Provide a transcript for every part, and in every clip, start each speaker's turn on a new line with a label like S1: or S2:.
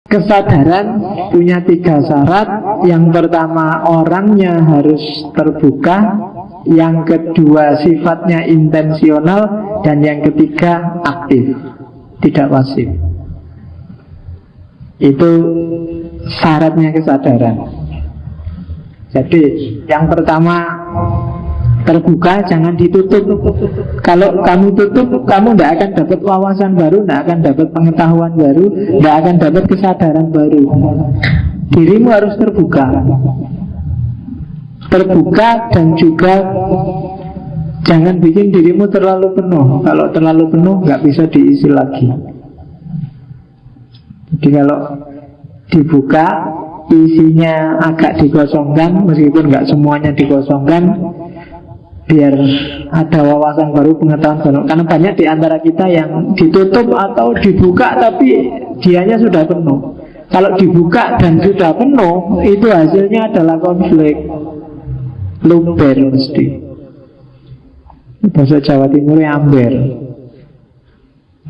S1: Kesadaran punya 3 syarat. Yang pertama, orangnya harus terbuka. Yang kedua, sifatnya intensional. Dan yang ketiga, aktif, tidak pasif. Itu syaratnya kesadaran. Jadi yang pertama, terbuka, jangan ditutup. Kalau kamu tutup, kamu tidak akan dapat wawasan baru, tidak akan dapat pengetahuan baru, tidak akan dapat kesadaran baru. Dirimu harus terbuka. Terbuka dan juga jangan bikin dirimu terlalu penuh. Kalau terlalu penuh nggak bisa diisi lagi. Jadi kalau dibuka, isinya agak dikosongkan, meskipun nggak semuanya dikosongkan, biar ada wawasan baru, pengetahuan baru. Karena banyak di antara kita yang ditutup atau dibuka tapi dianya sudah penuh. Kalau dibuka dan sudah penuh, itu hasilnya adalah konflik, luber mesti. Bahasa Jawa Timurnya amber,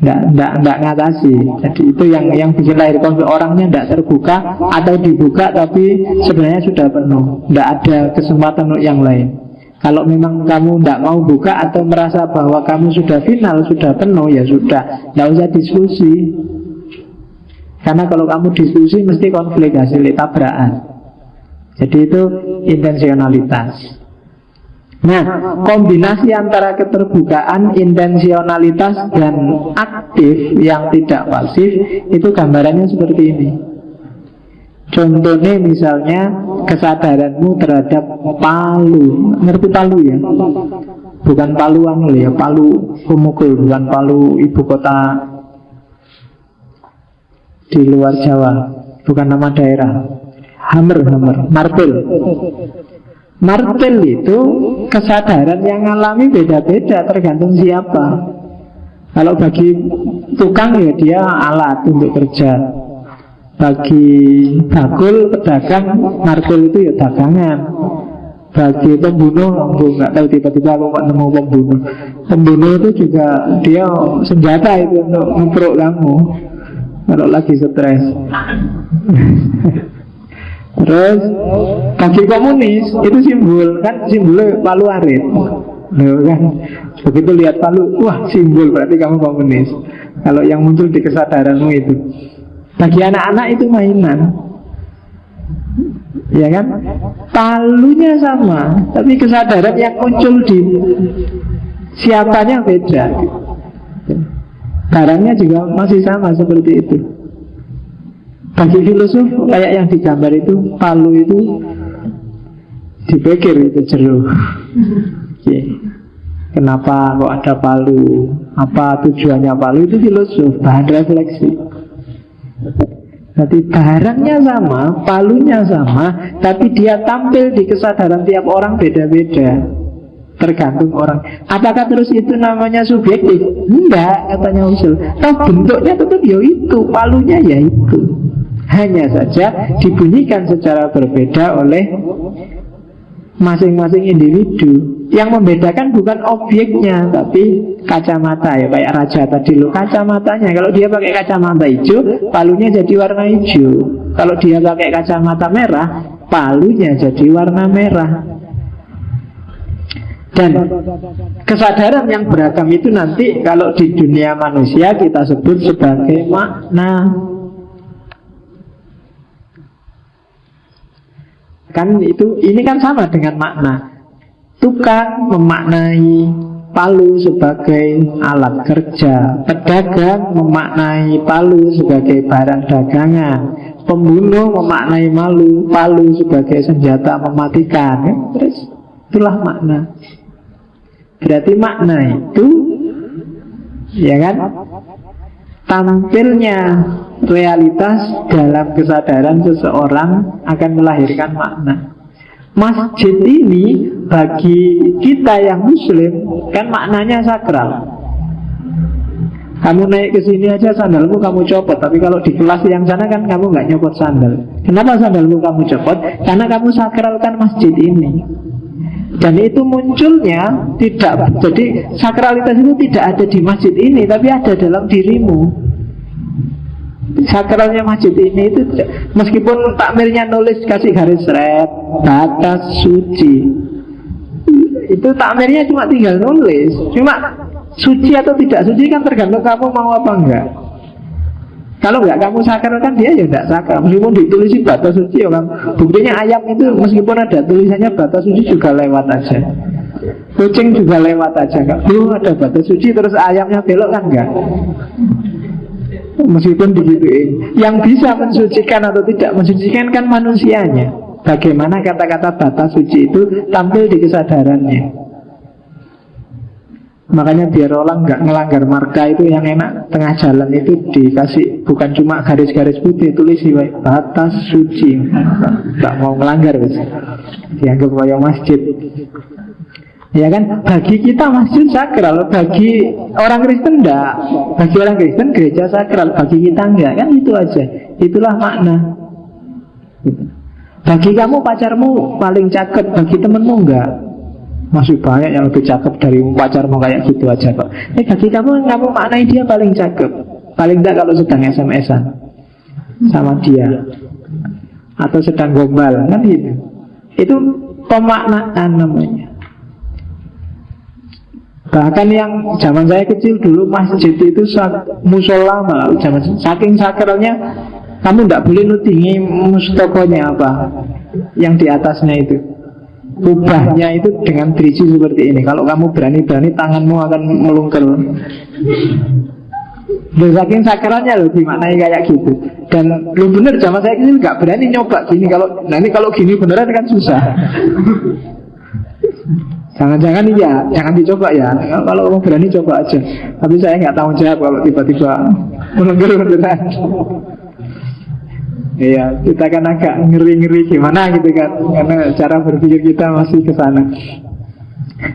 S1: nggak ngatasi. Jadi itu yang bikin lahir konflik. Orangnya nggak terbuka atau dibuka tapi sebenarnya sudah penuh, nggak ada kesempatan untuk yang lain. Kalau memang kamu tidak mau buka atau merasa bahwa kamu sudah final, sudah penuh, ya sudah, tidak usah diskusi. Karena kalau kamu diskusi mesti konflik, hasilnya tabrakan. Jadi itu intensionalitas. Nah, kombinasi antara keterbukaan, intensionalitas, dan aktif yang tidak pasif, itu gambarannya seperti ini. Contohnya misalnya kesadaranmu terhadap Palu. Ngerti Palu ya? Bukan Paluan ya, Palu pemukul, bukan Palu ibu kota di luar Jawa, bukan nama daerah. Hammer, martel. Martel itu kesadaran yang alami beda-beda tergantung siapa. Kalau bagi tukang ya dia alat untuk kerja. Bagi bakul, pedagang, martil itu ya dagangan. Bagi pembunuh, aku nggak tahu, tiba-tiba aku kok nemu pembunuh. Pembunuh itu juga dia senjata itu untuk memperuk kamu kalau lagi stres. Terus bagi komunis itu simbol, kan simbolnya palu arit. Loh kan, begitu lihat palu, wah simbol, berarti kamu komunis. Kalau yang muncul di kesadaranmu itu. Bagi anak-anak itu mainan, ya kan? Palunya sama, tapi kesadaran yang muncul di siapanya beda. Barangnya juga masih sama seperti itu. Bagi filosof kayak yang digambar itu, palu itu dipikir itu jeruk. Kenapa kok ada palu? Apa tujuannya palu? Itu filosof, bahan refleksi. Jadi barangnya sama, palunya sama, tapi dia tampil di kesadaran tiap orang beda-beda, tergantung orang. Apakah terus itu namanya subjektif? Enggak, katanya usul. Toh bentuknya tetap ya itu, palunya ya itu. Hanya saja dibunyikan secara berbeda oleh masing-masing individu. Yang membedakan bukan objeknya, tapi kacamata, ya kayak raja tadi lo, kacamatanya. Kalau dia pakai kacamata hijau, palunya jadi warna hijau. Kalau dia pakai kacamata merah, palunya jadi warna merah. Dan kesadaran yang beragam itu nanti kalau di dunia manusia kita sebut sebagai makna. Kan itu, ini kan sama dengan makna. Tukang memaknai palu sebagai alat kerja, pedagang memaknai palu sebagai barang dagangan, pembunuh memaknai palu sebagai senjata mematikan. Terus itulah makna. Berarti makna itu, ya kan, tampilnya realitas dalam kesadaran seseorang akan melahirkan makna. Masjid ini bagi kita yang muslim kan maknanya sakral. Kamu naik ke sini aja sandalmu kamu copot, tapi kalau di kelas yang sana kan kamu nggak nyopot sandal. Kenapa sandalmu kamu copot? Karena kamu sakralkan masjid ini. Dan itu munculnya tidak, jadi sakralitas itu tidak ada di masjid ini, tapi ada dalam dirimu. Sakralnya masjid ini itu meskipun takmirnya nulis kasih garis red batas suci, itu takmirnya cuma tinggal nulis. Cuma suci atau tidak suci kan tergantung kamu mau apa enggak. Kalau enggak kamu sakralkan dia ya enggak sakral. Meskipun ditulisi batas suci ya kan. Buktinya ayam itu meskipun ada tulisannya batas suci juga lewat aja. Kucing juga lewat aja. Enggak perlu ada batas suci terus ayamnya belok kan enggak. Meskipun digituin. Yang bisa mensucikan atau tidak mensucikan kan manusianya. Bagaimana kata-kata batas suci itu tampil di kesadarannya. Makanya biar orang nggak ngelanggar marka itu yang enak, tengah jalan itu dikasih bukan cuma garis-garis putih, tulis batas suci. Nggak mau ngelanggar, dianggap kayak masjid. Ya kan, bagi kita masjid sakral, bagi orang Kristen enggak. Bagi orang Kristen gereja sakral, bagi kita enggak. Kan itu aja, itulah makna. Bagi kamu pacarmu paling cakep, bagi temenmu enggak. Masih banyak yang lebih cakep dari pacarmu, kayak gitu aja kok. Bagi kamu maknai dia paling cakep. Paling enggak kalau sedang SMS-an sama dia, atau sedang gombal, kan gitu. Itu pemaknaan namanya. Bahkan yang zaman saya kecil dulu masjid itu musola malah zaman saking sakralnya kamu tidak boleh nutingi mustokonya apa yang di atasnya itu. Kubahnya itu dengan driji seperti ini. Kalau kamu berani-berani tanganmu akan melungker. Saking sakralnya loh dimaknai kayak gitu. Dan lu bener zaman saya kecil nggak berani nyoba gini. Kalau gini beneran kan susah. Jangan-jangan iya, jangan dicoba ya. Kalau kamu berani coba aja. Tapi saya nggak tanggung jawab kalau tiba-tiba melungker beneran. Iya, kita kan agak ngeri-ngeri gimana gitu kan, karena cara berpikir kita masih ke sana.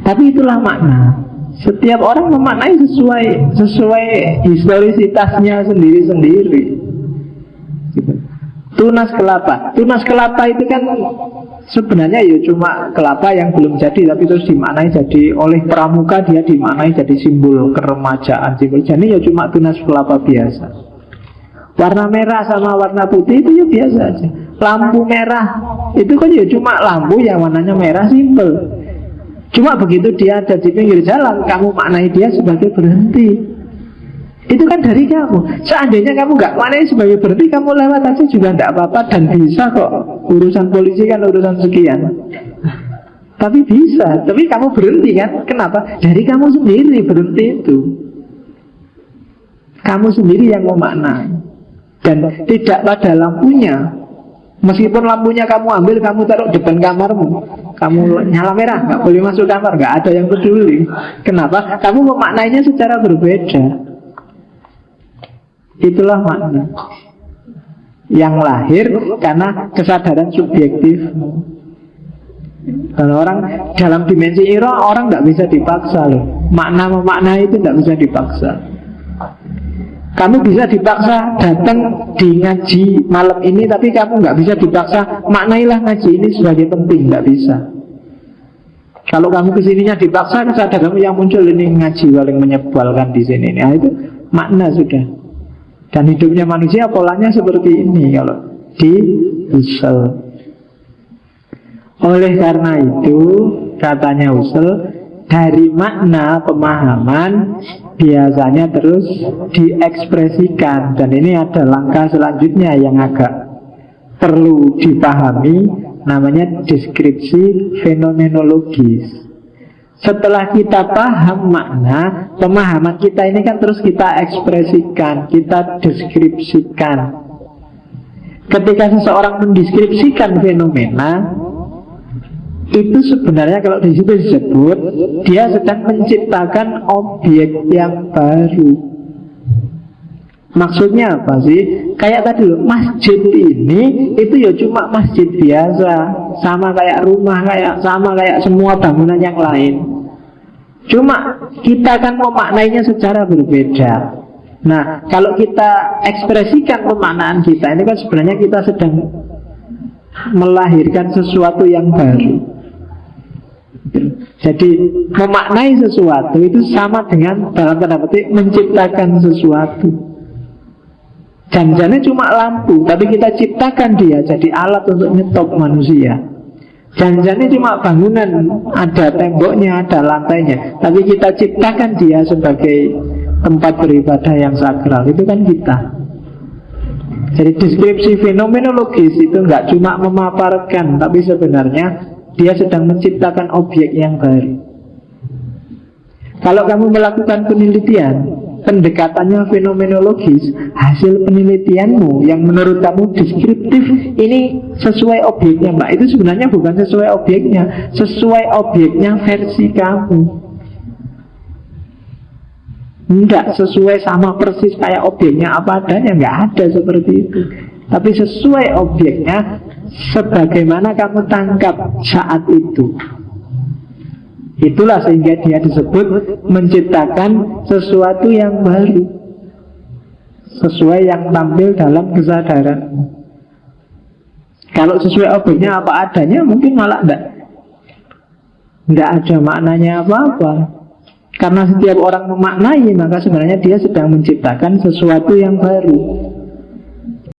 S1: Tapi itulah makna. Setiap orang memaknai sesuai historisitasnya sendiri-sendiri. Gitu. Tunas kelapa itu kan sebenarnya ya cuma kelapa yang belum jadi, tapi terus dimaknai jadi oleh pramuka, dia dimaknai jadi simbol keremajaan, simbol. Jadi ya cuma tunas kelapa biasa. Warna merah sama warna putih itu ya biasa aja. Lampu merah itu kan ya cuma lampu yang warnanya merah, simpel. Cuma begitu dia ada di pinggir jalan, kamu maknai dia sebagai berhenti. Itu kan dari kamu. Seandainya kamu nggak maknai sebagai berhenti, kamu lewat aja juga tidak apa-apa dan bisa kok. Urusan polisi kan urusan sekian. Tapi bisa, tapi kamu berhenti kan? Kenapa? Dari kamu sendiri berhenti itu. Kamu sendiri yang memaknai. Dan tidak pada lampunya. Meskipun lampunya kamu ambil, kamu taruh depan kamarmu, kamu nyala merah, nggak boleh masuk kamar, nggak ada yang peduli. Kenapa? Kamu memaknainya secara berbeda. Itulah makna yang lahir karena kesadaran subjektif. Dan orang dalam dimensi iro, orang nggak bisa dipaksa loh. Makna memaknai itu nggak bisa dipaksa. Kamu bisa dipaksa datang di ngaji malam ini, tapi kamu nggak bisa dipaksa maknailah ngaji ini sebagai penting, nggak bisa. Kalau kamu kesininya dipaksa, kesadaran yang muncul ini ngaji paling menyebalkan di sini. Nah itu makna sudah. Dan hidupnya manusia polanya seperti ini kalau di Husserl. Oleh karena itu katanya Husserl, dari makna pemahaman biasanya terus diekspresikan. Dan ini ada langkah selanjutnya yang agak perlu dipahami, namanya deskripsi fenomenologis. Setelah kita paham makna, pemahaman kita ini kan terus kita ekspresikan, kita deskripsikan. Ketika seseorang mendeskripsikan fenomena, itu sebenarnya kalau di situ disebut dia sedang menciptakan objek yang baru. Maksudnya apa sih? Kayak tadi loh, masjid ini itu ya cuma masjid biasa, sama kayak rumah, sama kayak semua bangunan yang lain. Cuma kita kan memaknainya secara berbeda. Nah, kalau kita ekspresikan pemaknaan kita, ini kan sebenarnya kita sedang melahirkan sesuatu yang baru. Jadi memaknai sesuatu itu sama dengan dalam tanda petik menciptakan sesuatu. Janjinya cuma lampu, tapi kita ciptakan dia jadi alat untuk nyetop manusia. Janjinya cuma bangunan, ada temboknya, ada lantainya, tapi kita ciptakan dia sebagai tempat beribadah yang sakral. Itu kan kita. Jadi deskripsi fenomenologis itu nggak cuma memaparkan, tapi sebenarnya dia sedang menciptakan objek yang baru. Kalau kamu melakukan penelitian, pendekatannya fenomenologis, hasil penelitianmu yang menurut kamu deskriptif, ini sesuai objeknya, Mbak. Itu sebenarnya bukan sesuai objeknya, sesuai objeknya versi kamu. Enggak sesuai sama persis kayak objeknya apa adanya, enggak ada seperti itu. Tapi sesuai objeknya sebagaimana kamu tangkap saat itu. Itulah sehingga dia disebut menciptakan sesuatu yang baru, sesuai yang tampil dalam kesadaran. Kalau sesuai objeknya apa adanya, mungkin malah enggak ada maknanya apa-apa. Karena setiap orang memaknai, maka sebenarnya dia sedang menciptakan sesuatu yang baru.